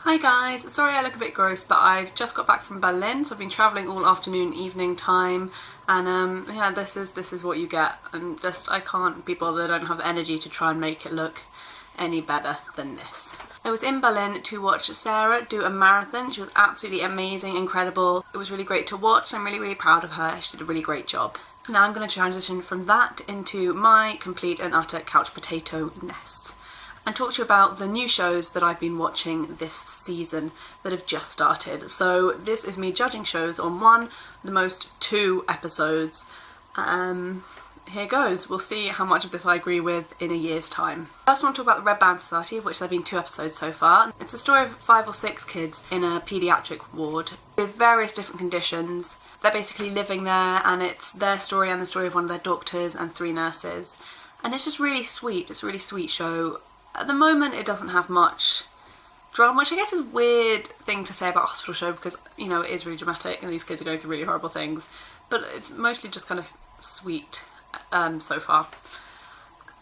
Hi guys, sorry I look a bit gross, but I've just got back from Berlin, so I've been travelling all afternoon, evening time, and yeah, this is what you get. I can't be bothered, I don't have the energy to try and make it look any better than this. I was in Berlin to watch Sarah do a marathon. She was absolutely amazing, incredible. It was really great to watch. I'm really proud of her. She did a really great job. Now I'm going to transition from that into my complete and utter couch potato-ness and talk to you about the new shows that I've been watching this season that have just started. So this is me judging shows on the most 2 episodes. Here goes. We'll see how much of this I agree with in a year's time. First I want to talk about the Red Band Society, of which there have been 2 episodes so far. It's a story of 5 or 6 kids in a paediatric ward with various different conditions. They're basically living there, and it's their story and the story of one of their doctors and 3 nurses. And it's just really sweet. It's a really sweet show. At the moment it doesn't have much drama, which I guess is a weird thing to say about a hospital show because, you know, it is really dramatic and these kids are going through really horrible things. But it's mostly just kind of sweet so far.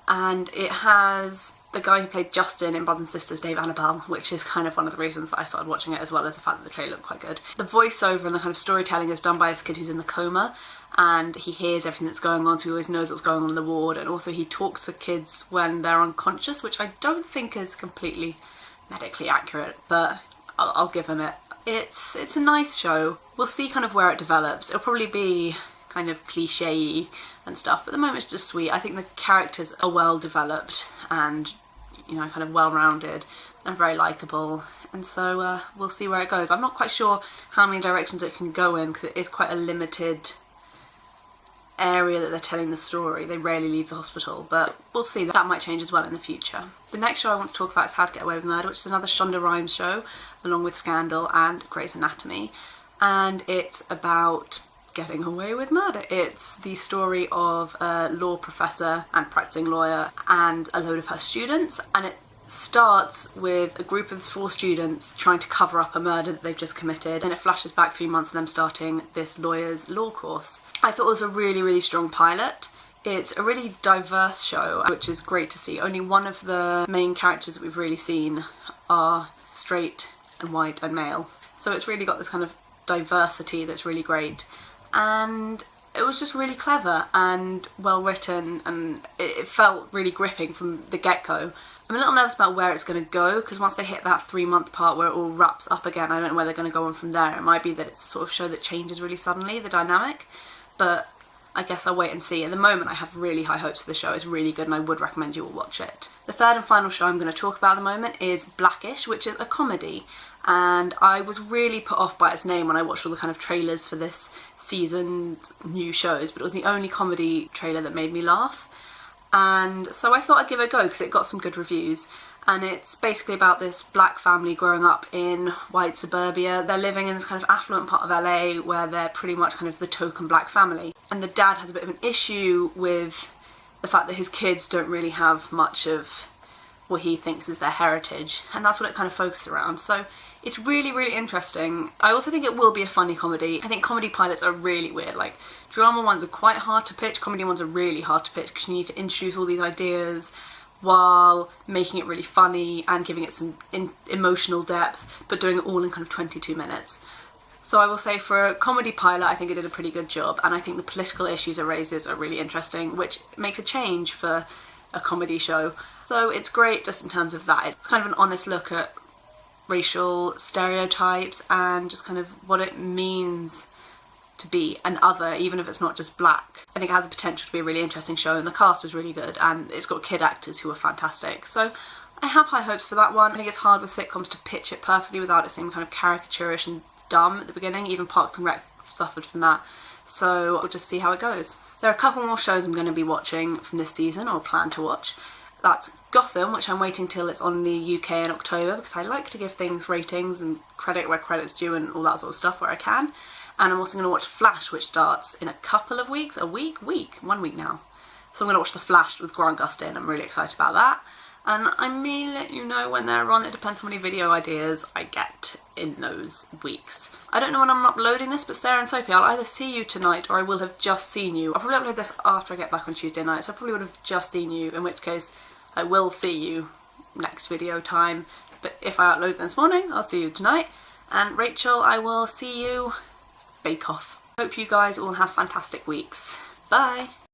And it has the guy who played Justin in Brothers and Sisters, Dave Annabelle, which is kind of one of the reasons that I started watching it, as well as the fact that the trailer looked quite good. The voiceover and the kind of storytelling is done by this kid who's in the coma, and he hears everything that's going on, so he always knows what's going on in the ward, and also he talks to kids when they're unconscious, which I don't think is completely medically accurate, but I'll give him it. It's a nice show. We'll see kind of where it develops. It'll probably be kind of cliche-y and stuff, but at the moment it's just sweet. I think the characters are well developed and, you know, kind of well-rounded and very likeable, and so we'll see where it goes. I'm not quite sure how many directions it can go in because it is quite a limited area that they're telling the story. They rarely leave the hospital, but we'll see. That might change as well in the future. The next show I want to talk about is How to Get Away with Murder, which is another Shonda Rhimes show along with Scandal and Grey's Anatomy, and it's about getting away with murder. It's the story of a law professor and practicing lawyer and a load of her students, and it starts with a group of 4 students trying to cover up a murder that they've just committed, and it flashes back 3 months of them starting this lawyer's law course. I thought it was a really strong pilot. It's a really diverse show, which is great to see. Only one of the main characters that we've really seen are straight and white and male, so it's really got this kind of diversity that's really great. And it was just really clever and well written, and it felt really gripping from the get-go. I'm a little nervous about where it's going to go, because once they hit that 3-month part where it all wraps up again, I don't know where they're going to go on from there. It might be that it's a sort of show that changes really suddenly, the dynamic, but I guess I'll wait and see. At the moment I have really high hopes for the show. It's really good and I would recommend you all watch it. The third and final show I'm going to talk about at the moment is Blackish, which is a comedy, and I was really put off by its name when I watched all the kind of trailers for this season's new shows, but it was the only comedy trailer that made me laugh, and so I thought I'd give it a go because it got some good reviews. And it's basically about this black family growing up in white suburbia. They're living in this kind of affluent part of LA where they're pretty much kind of the token black family. And the dad has a bit of an issue with the fact that his kids don't really have much of what he thinks is their heritage. And that's what it kind of focuses around. So it's really interesting. I also think it will be a funny comedy. I think comedy pilots are really weird. Like, drama ones are quite hard to pitch. Comedy ones are really hard to pitch because you need to introduce all these ideas while making it really funny and giving it some emotional depth, but doing it all in kind of 22 minutes. So I will say for a comedy pilot, I think it did a pretty good job, and I think the political issues it raises are really interesting, which makes a change for a comedy show. So it's great just in terms of that. It's kind of an honest look at racial stereotypes and just kind of what it means to be an other, even if it's not just black. I think it has the potential to be a really interesting show, and the cast was really good, and it's got kid actors who are fantastic. So I have high hopes for that one. I think it's hard with sitcoms to pitch it perfectly without it seeming kind of caricaturish and dumb at the beginning. Even Parks and Rec suffered from that. So we'll just see how it goes. There are a couple more shows I'm going to be watching from this season, or plan to watch. That's Gotham, which I'm waiting till it's on the UK in October, because I like to give things ratings and credit where credit's due and all that sort of stuff where I can. And I'm also going to watch Flash, which starts in a couple of weeks, 1 week now. So I'm going to watch The Flash with Grant Gustin. I'm really excited about that. And I may let you know when they're on. It depends how many video ideas I get in those weeks. I don't know when I'm uploading this, but Sarah and Sophie, I'll either see you tonight or I will have just seen you. I'll probably upload this after I get back on Tuesday night, so I probably would have just seen you, in which case I will see you next video time. but if I upload them this morning, I'll see you tonight. And Rachel, I will see you Bake Off. Hope you guys all have fantastic weeks. Bye!